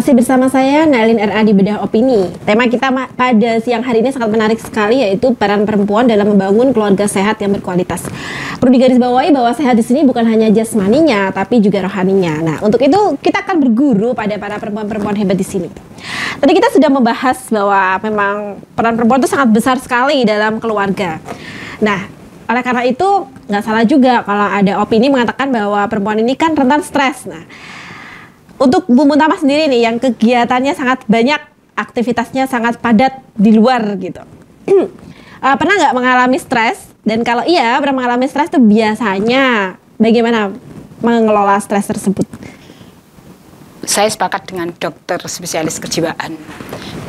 Masih bersama saya Nailin RA di Bedah Opini. Tema kita pada siang hari ini sangat menarik sekali, yaitu peran perempuan dalam membangun keluarga sehat yang berkualitas. Perlu digarisbawahi bahwa sehat di sini bukan hanya jasmaninya, tapi juga rohaninya. Nah, untuk itu kita akan berguru pada para perempuan-perempuan hebat di sini. Tadi kita sudah membahas bahwa memang peran perempuan itu sangat besar sekali dalam keluarga. Nah, oleh karena itu nggak salah juga kalau ada opini mengatakan bahwa perempuan ini kan rentan stres. Nah, untuk Bu Muntama sendiri nih yang kegiatannya sangat banyak, aktivitasnya sangat padat di luar gitu. Pernah nggak mengalami stres? Dan kalau iya, pernah mengalami stres itu biasanya bagaimana mengelola stres tersebut? Saya sepakat dengan dokter spesialis kejiwaan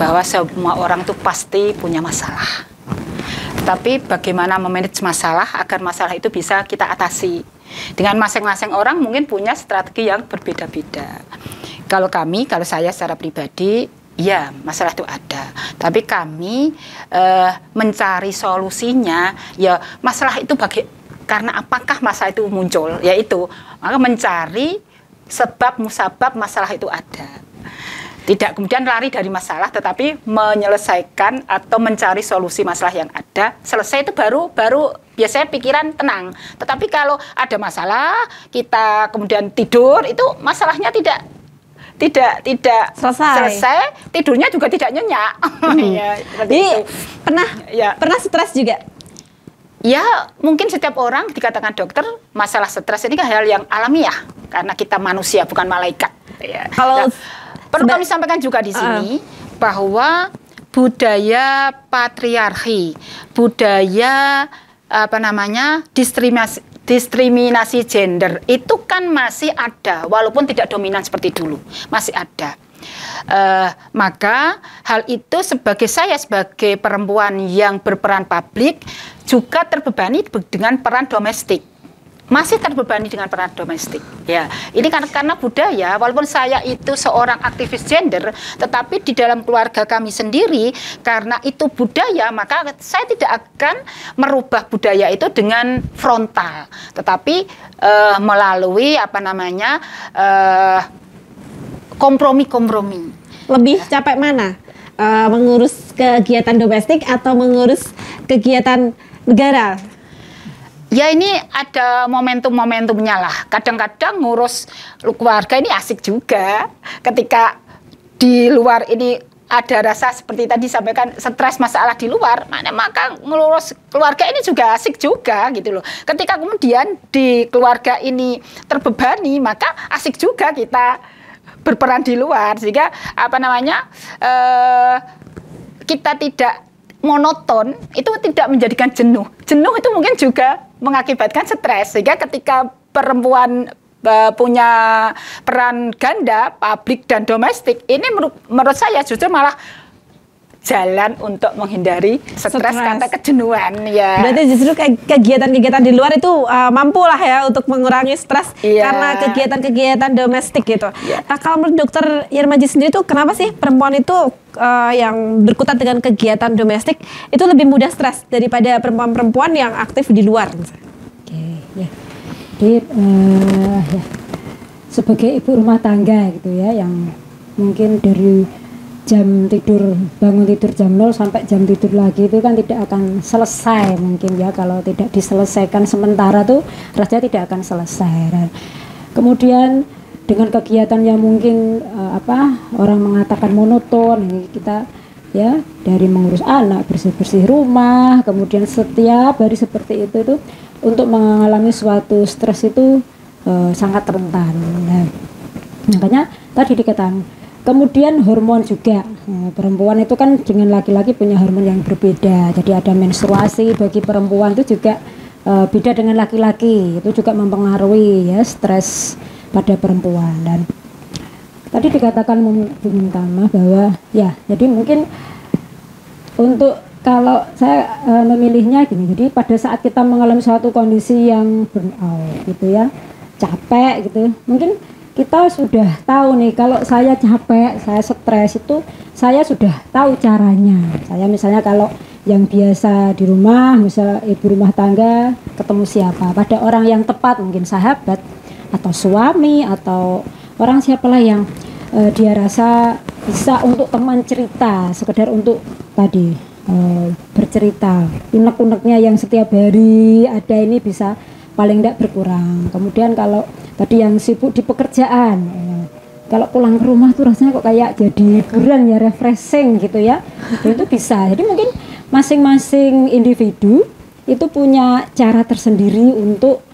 bahwa semua orang itu pasti punya masalah. Tapi bagaimana memanage masalah agar masalah itu bisa kita atasi. Dengan masing-masing orang mungkin punya strategi yang berbeda-beda. Kalau saya secara pribadi, ya masalah itu ada. Tapi kami mencari solusinya, ya masalah itu karena apakah masalah itu muncul, yaitu maka mencari sebab musabab masalah itu ada. Tidak kemudian lari dari masalah, tetapi menyelesaikan atau mencari solusi masalah yang ada. Selesai itu baru biasanya pikiran tenang. Tetapi kalau ada masalah, kita kemudian tidur, itu masalahnya tidak selesai, tidurnya juga tidak nyenyak. Ya, jadi pernah stres juga? Ya, mungkin setiap orang dikatakan dokter, masalah stres ini kan hal yang alamiah karena kita manusia bukan malaikat. Ya. Kalau perlu kami sampaikan juga di sini bahwa budaya patriarki, budaya diskriminasi gender itu kan masih ada, walaupun tidak dominan seperti dulu, masih ada. Maka hal itu sebagai perempuan yang berperan publik juga terbebani dengan peran domestik. Masih terbebani dengan peran domestik. Ya, ini karena budaya. Walaupun saya itu seorang aktivis gender, tetapi di dalam keluarga kami sendiri, karena itu budaya, maka saya tidak akan merubah budaya itu dengan frontal, tetapi melalui kompromi-kompromi. Lebih capek mana? Mengurus kegiatan domestik atau mengurus kegiatan negara? Ya, ini ada momentum-momentumnya lah. Kadang-kadang ngurus keluarga ini asik juga. Ketika di luar ini ada rasa seperti tadi sampaikan, stres masalah di luar, maka ngurus keluarga ini juga asik juga gitu loh. Ketika kemudian di keluarga ini terbebani, maka asik juga kita berperan di luar. Sehingga kita tidak monoton, itu tidak menjadikan jenuh. Jenuh itu mungkin juga mengakibatkan stres. Sehingga ketika perempuan punya peran ganda, publik dan domestik, ini menurut saya justru malah jalan untuk menghindari stres kata kejenuhan. Ya. Berarti justru kegiatan-kegiatan di luar itu mampu lah ya untuk mengurangi stres karena kegiatan-kegiatan domestik gitu. Nah, kalau menurut dokter Yermaji sendiri tuh kenapa sih perempuan itu yang berkutat dengan kegiatan domestik itu lebih mudah stres daripada perempuan-perempuan yang aktif di luar? Oke, ya. Jadi sebagai ibu rumah tangga gitu ya, yang mungkin dari bangun tidur jam 0 sampai jam tidur lagi itu kan tidak akan selesai mungkin ya, kalau tidak diselesaikan sementara tuh rasanya tidak akan selesai. Dan kemudian dengan kegiatan yang mungkin orang mengatakan monoton, ini kita ya dari mengurus anak, bersih-bersih rumah, kemudian setiap hari seperti itu tuh untuk mengalami suatu stres itu sangat rentan. Nah, makanya tadi dikatakan. Kemudian hormon juga, perempuan itu kan dengan laki-laki punya hormon yang berbeda. Jadi ada menstruasi bagi perempuan itu juga beda dengan laki-laki. Itu juga mempengaruhi ya stres pada perempuan. Dan tadi dikatakan Bu Muntama bahwa ya, jadi mungkin untuk kalau saya memilihnya gini, jadi pada saat kita mengalami suatu kondisi yang burnout gitu ya, capek gitu, mungkin kita sudah tahu nih, kalau saya capek, saya stres itu saya sudah tahu caranya. Saya misalnya kalau yang biasa di rumah, misal ibu rumah tangga, ketemu siapa, pada orang yang tepat, mungkin sahabat atau suami atau orang siapalah yang dia rasa bisa untuk teman cerita, sekedar untuk tadi bercerita, unek-uneknya yang setiap hari ada ini bisa paling tidak berkurang. Kemudian kalau tadi yang sibuk di pekerjaan, kalau pulang ke rumah tuh rasanya kok kayak jadi hiburan ya, refreshing gitu ya, dan itu bisa. Jadi mungkin masing-masing individu itu punya cara tersendiri untuk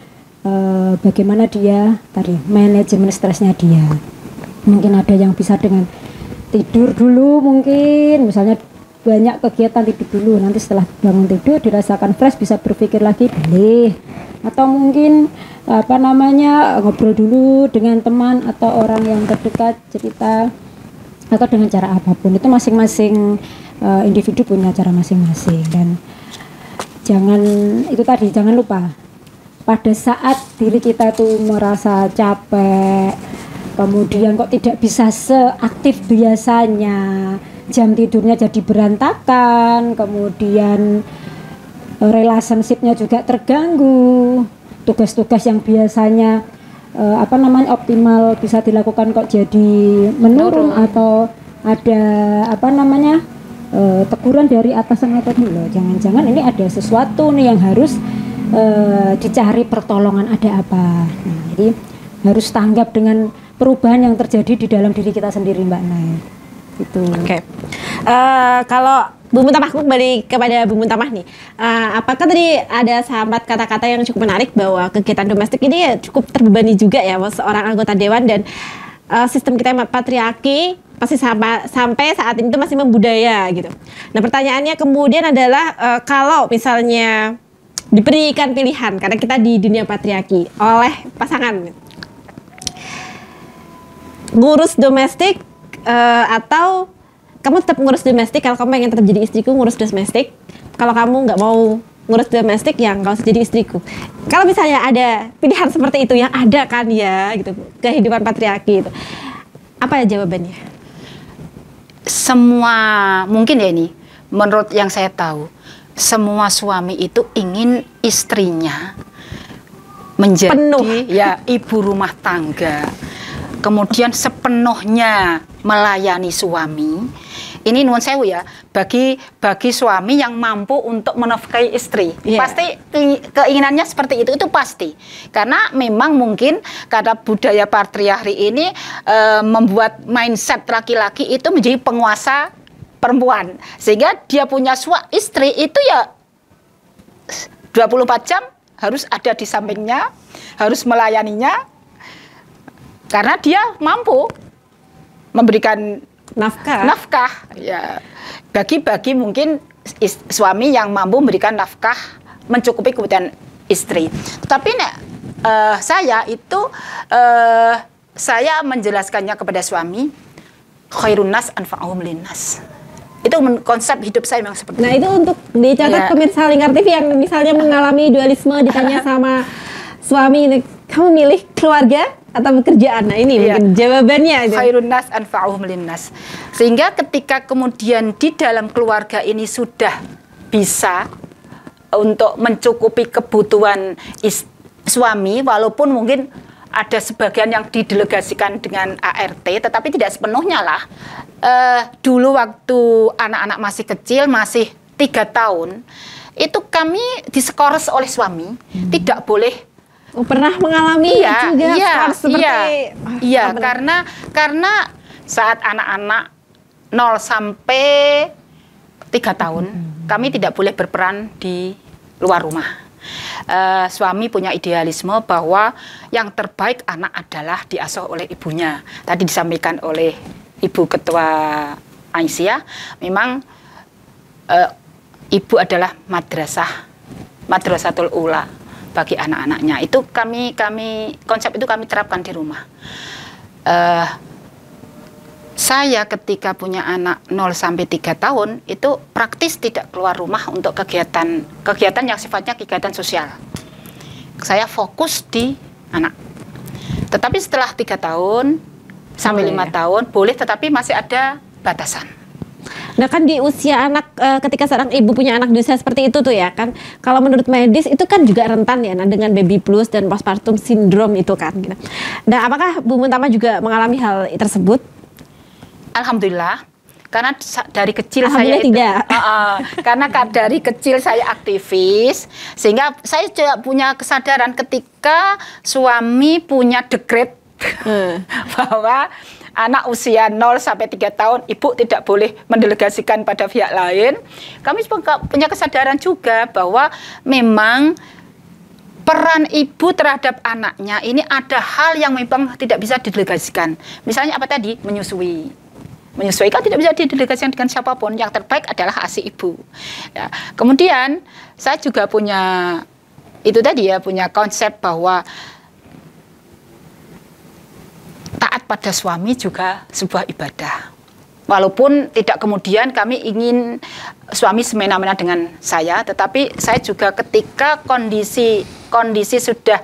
bagaimana dia tadi manajemen stresnya dia. Mungkin ada yang bisa dengan tidur dulu, mungkin misalnya banyak kegiatan tidur dulu, nanti setelah bangun tidur dirasakan fresh bisa berpikir lagi boleh. Atau mungkin ngobrol dulu dengan teman atau orang yang terdekat, cerita, atau dengan cara apapun. Itu masing-masing individu punya cara masing-masing. Dan jangan lupa pada saat diri kita tuh merasa capek, kemudian kok tidak bisa seaktif biasanya, jam tidurnya jadi berantakan, kemudian relationship-nya juga terganggu, tugas-tugas yang biasanya optimal bisa dilakukan kok jadi menurun, atau ada teguran dari atasan atau dulu. Jangan-jangan ini ada sesuatu nih yang harus dicari pertolongan, ada apa. Nah, jadi harus tanggap dengan perubahan yang terjadi di dalam diri kita sendiri, Mbak Nay. Itu. Oke. Kalau Bu Muntamah, aku kembali kepada Bu Muntamah nih. Apakah tadi ada sahabat kata-kata yang cukup menarik bahwa kegiatan domestik ini ya cukup terbebani juga ya seorang anggota dewan, dan sistem kita patriarki masih sampai saat ini itu masih membudaya gitu. Nah, pertanyaannya kemudian adalah kalau misalnya diberikan pilihan, karena kita di dunia patriarki, oleh pasangan ngurus domestik atau kamu tetap ngurus domestik, kalau kamu pengen tetap jadi istriku ngurus domestik, kalau kamu nggak mau ngurus domestik ya nggak usah jadi istriku. Kalau misalnya ada pilihan seperti itu, yang ada kan ya gitu, kehidupan patriarki itu, apa ya jawabannya? Semua mungkin ya, ini menurut yang saya tahu, semua suami itu ingin istrinya menjadi penuh ya ibu rumah tangga, kemudian sepenuhnya melayani suami. Ini nuwun sewu ya, bagi suami yang mampu untuk menafkahi istri, pasti keinginannya seperti itu pasti. Karena memang mungkin karena budaya patriarki ini membuat mindset laki-laki itu menjadi penguasa perempuan, sehingga dia punya istri itu ya 24 jam harus ada di sampingnya, harus melayaninya, karena dia mampu memberikan nafkah ya. Bagi mungkin suami yang mampu memberikan nafkah mencukupi kebutuhan istri. Tapi saya menjelaskannya kepada suami, khairun nas anfa'uhum linnas. Itu konsep hidup saya memang seperti itu. Nah, itu untuk dicatat pemirsa Lingkar TV yang misalnya mengalami dualisme, ditanya sama suami, kamu milih keluarga atau pekerjaan? Nah, ini mungkin jawabannya. Khairun nas anfa'uhum linnas. Sehingga ketika kemudian di dalam keluarga ini sudah bisa untuk mencukupi kebutuhan suami, walaupun mungkin ada sebagian yang didelegasikan dengan ART, tetapi tidak sepenuhnya lah. Dulu waktu anak-anak masih kecil, masih 3 tahun, itu kami diskors oleh suami, tidak boleh. Pernah mengalami juga seperti karena saat anak-anak 0 sampai 3 tahun, kami tidak boleh berperan di luar rumah. Suami punya idealisme bahwa yang terbaik anak adalah diasuh oleh ibunya. Tadi disampaikan oleh Ibu Ketua Aisyah, memang ibu adalah madrasatul ula bagi anak-anaknya. Itu konsep itu kami terapkan di rumah. Saya ketika punya anak 0 sampai 3 tahun itu praktis tidak keluar rumah untuk kegiatan yang sifatnya kegiatan sosial. Saya fokus di anak. Tetapi setelah 3 tahun sampai 5 tahun boleh, tetapi masih ada batasan. Nah, kan di usia anak, ketika seorang ibu punya anak di usia seperti itu tuh ya kan, kalau menurut medis itu kan juga rentan ya, dengan baby blues dan postpartum syndrome itu kan gitu. Nah, apakah Bu Muntamah juga mengalami hal tersebut? alhamdulillah, karena dari kecil saya Alhamdulillah itu, tidak. karena dari kecil saya aktivis, sehingga saya juga punya kesadaran ketika suami punya dekret bahwa anak usia 0 sampai 3 tahun ibu tidak boleh mendelegasikan pada pihak lain. Kami punya kesadaran juga bahwa memang peran ibu terhadap anaknya ini ada hal yang memang tidak bisa didelegasikan. Misalnya apa tadi? Menyusui. Menyusui kan tidak bisa didelegasikan dengan siapapun. Yang terbaik adalah ASI ibu. Ya. Kemudian saya juga punya itu tadi ya, punya konsep bahwa taat pada suami juga sebuah ibadah. Walaupun tidak kemudian kami ingin suami semena-mena dengan saya, tetapi saya juga ketika kondisi sudah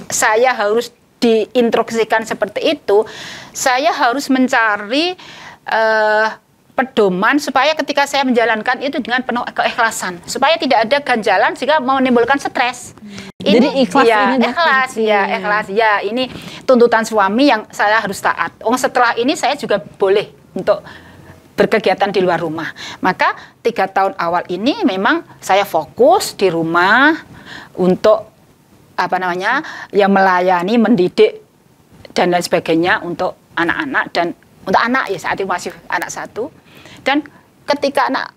saya harus diinstruksikan seperti itu, saya harus mencari pedoman supaya ketika saya menjalankan itu dengan penuh keikhlasan, supaya tidak ada ganjalan sehingga menimbulkan stres. Ini, jadi ikhlas, ya, ini ikhlas ya, ini tuntutan suami yang saya harus taat. Setelah ini saya juga boleh untuk berkegiatan di luar rumah. Maka 3 tahun awal ini memang saya fokus di rumah untuk ya melayani, mendidik dan lain sebagainya untuk anak-anak dan untuk anak ya saat itu masih anak 1. Dan ketika anak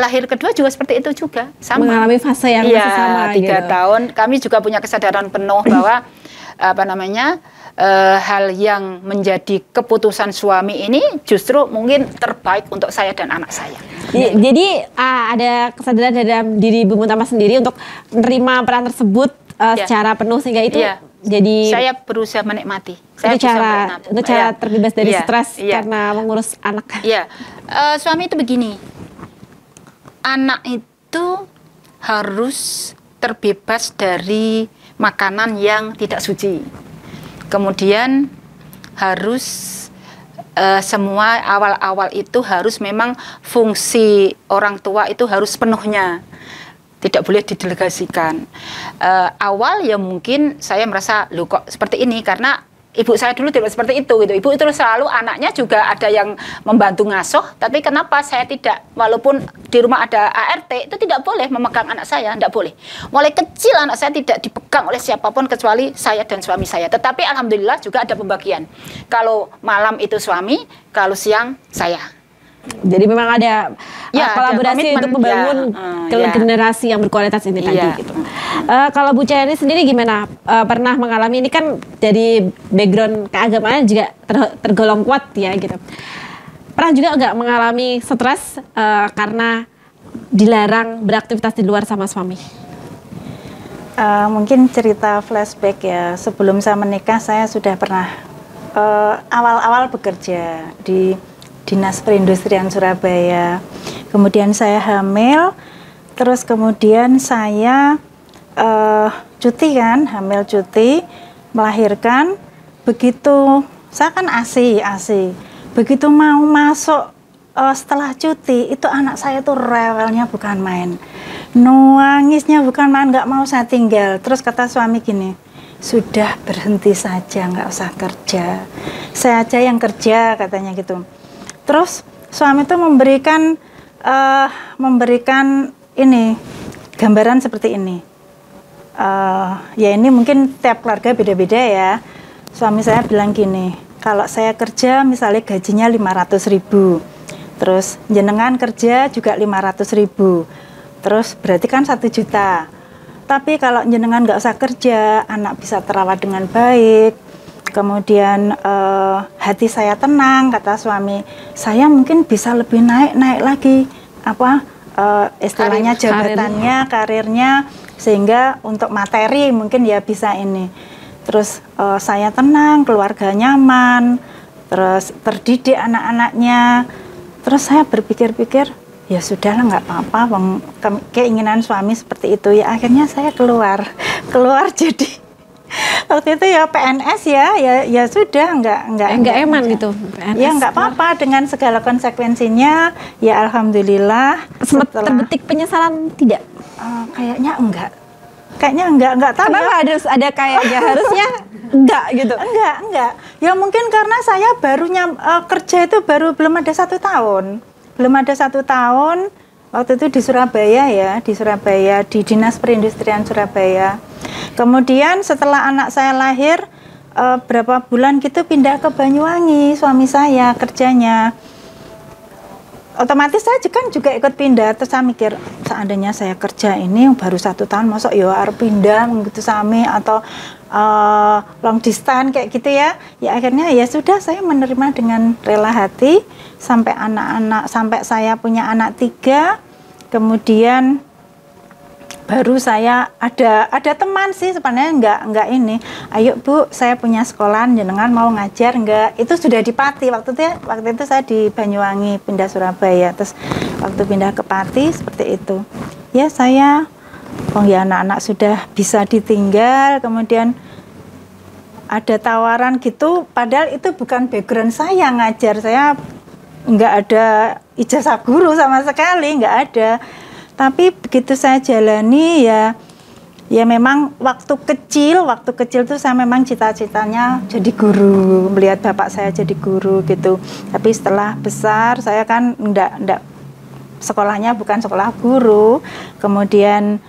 lahir kedua juga seperti itu juga, sama. Mengalami fase yang masih sama 3 gitu. tahun kami juga punya kesadaran penuh bahwa hal yang menjadi keputusan suami ini justru mungkin terbaik untuk saya dan anak saya. Jadi ada kesadaran dalam diri Bu Mutamah sendiri untuk menerima peran tersebut secara penuh sehingga itu jadi saya berusaha menikmati. Saya itu cara terbebas dari stres karena mengurus anak. Suami itu begini. Anak itu harus terbebas dari makanan yang tidak suci. Kemudian harus semua awal-awal itu harus memang fungsi orang tua itu harus penuhnya. Tidak boleh didelegasikan. Awal ya mungkin saya merasa loh kok seperti ini karena ibu saya dulu tidak seperti itu gitu. Ibu itu selalu anaknya juga ada yang membantu ngasuh, tapi kenapa saya tidak? Walaupun di rumah ada ART itu tidak boleh memegang anak saya, tidak boleh. Mulai kecil anak saya tidak dipegang oleh siapapun kecuali saya dan suami saya. Tetapi alhamdulillah juga ada pembagian. Kalau malam itu suami, kalau siang saya. Jadi memang ada kolaborasi untuk membangun generasi yang berkualitas ini tadi gitu. Kalau Bu Chayani sendiri gimana? Pernah mengalami ini kan dari background keagamaan juga tergolong kuat ya gitu. Pernah juga nggak mengalami stres karena dilarang beraktivitas di luar sama suami? Mungkin cerita flashback ya. Sebelum saya menikah saya sudah pernah awal-awal bekerja di Dinas Perindustrian Surabaya. Kemudian saya hamil, terus kemudian saya cuti kan, hamil cuti, melahirkan. Begitu, saya kan ASI. Begitu mau masuk setelah cuti, itu anak saya tuh rewelnya bukan main. Nangisnya bukan main, nggak mau saya tinggal. Terus kata suami gini, sudah berhenti saja, nggak usah kerja. Saya aja yang kerja, katanya gitu. Terus suami itu memberikan ini gambaran seperti ini. Ya ini mungkin tiap keluarga beda-beda ya. Suami saya bilang gini, kalau saya kerja misalnya gajinya 500.000, terus jenengan kerja juga 500.000, terus berarti kan 1 juta. Tapi kalau jenengan nggak usah kerja, anak bisa terawat dengan baik. Kemudian hati saya tenang, kata suami, saya mungkin bisa lebih naik lagi istilahnya jabatannya, karirnya, sehingga untuk materi mungkin ya bisa ini. Terus saya tenang, keluarga nyaman, terus terdidik anak-anaknya. Terus saya berpikir-pikir, ya sudahlah nggak apa-apa, keinginan suami seperti itu ya. Akhirnya saya keluar jadi waktu itu ya PNS ya sudah nggak eman gitu PNS. Ya nggak apa-apa dengan segala konsekuensinya ya alhamdulillah. Sempat terbetik penyesalan tidak? Kayaknya enggak. kayaknya enggak tahu. Kenapa ya. harus ada kayaknya? Harusnya enggak gitu. Enggak. Ya mungkin karena saya barunya kerja itu belum ada 1 tahun. Belum ada 1 tahun. Waktu itu di Surabaya ya, di Dinas Perindustrian Surabaya. Kemudian setelah anak saya lahir, berapa bulan gitu pindah ke Banyuwangi, suami saya kerjanya. Otomatis saya juga ikut pindah, terus saya mikir seandainya saya kerja ini baru 1 tahun, masuk ya harus pindah gitu sami atau long distance kayak gitu ya. Ya akhirnya ya sudah saya menerima dengan rela hati sampai sampai saya punya anak 3, kemudian baru saya ada teman sih sebenarnya enggak ini, ayo Bu saya punya sekolahan jenengan mau ngajar enggak, itu sudah di Pati waktu itu saya di Banyuwangi pindah Surabaya, terus waktu pindah ke Pati seperti itu ya saya ya anak-anak sudah bisa ditinggal, kemudian ada tawaran gitu, padahal itu bukan background saya ngajar, saya enggak ada ijazah guru sama sekali, enggak ada. Tapi begitu saya jalani ya memang waktu kecil tuh saya memang cita-citanya jadi guru, melihat bapak saya jadi guru gitu. Tapi setelah besar saya kan enggak sekolahnya bukan sekolah guru, kemudian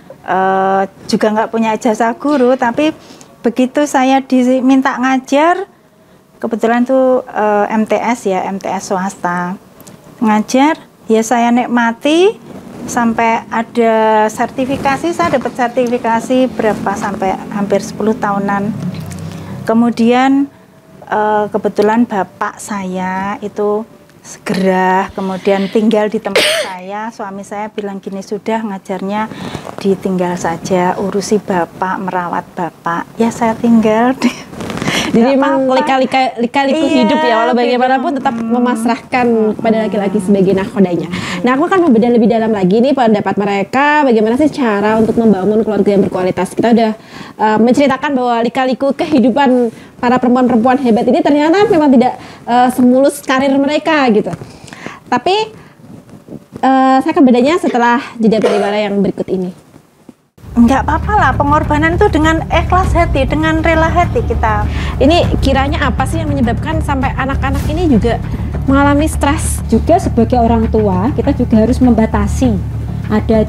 juga enggak punya ijazah guru, tapi begitu saya diminta ngajar, kebetulan tuh MTS swasta, ngajar ya saya nikmati sampai ada sertifikasi, saya dapat sertifikasi berapa sampai hampir 10 tahunan. Kemudian kebetulan bapak saya itu segera kemudian tinggal di tempat saya, suami saya bilang gini, sudah ngajarnya ditinggal saja, urusi bapak, merawat bapak, ya saya tinggal. Jadi memang lika-liku hidup ya, walau bagaimanapun tetap memasrahkan kepada laki-laki sebagai nahkodanya. Nah, aku akan membedah lebih dalam lagi nih pendapat mereka, bagaimana sih cara untuk membangun keluarga yang berkualitas. Kita udah menceritakan bahwa lika-liku kehidupan para perempuan-perempuan hebat ini ternyata memang tidak semulus karir mereka gitu. Tapi saya akan bedanya setelah jeda pariwara yang berikut ini. Enggak apa-apa lah, pengorbanan itu dengan ikhlas hati, dengan rela hati kita. Ini kiranya apa sih yang menyebabkan sampai anak-anak ini juga mengalami stres? Juga sebagai orang tua, kita juga harus membatasi ada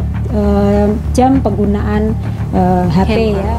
jam penggunaan HP ya.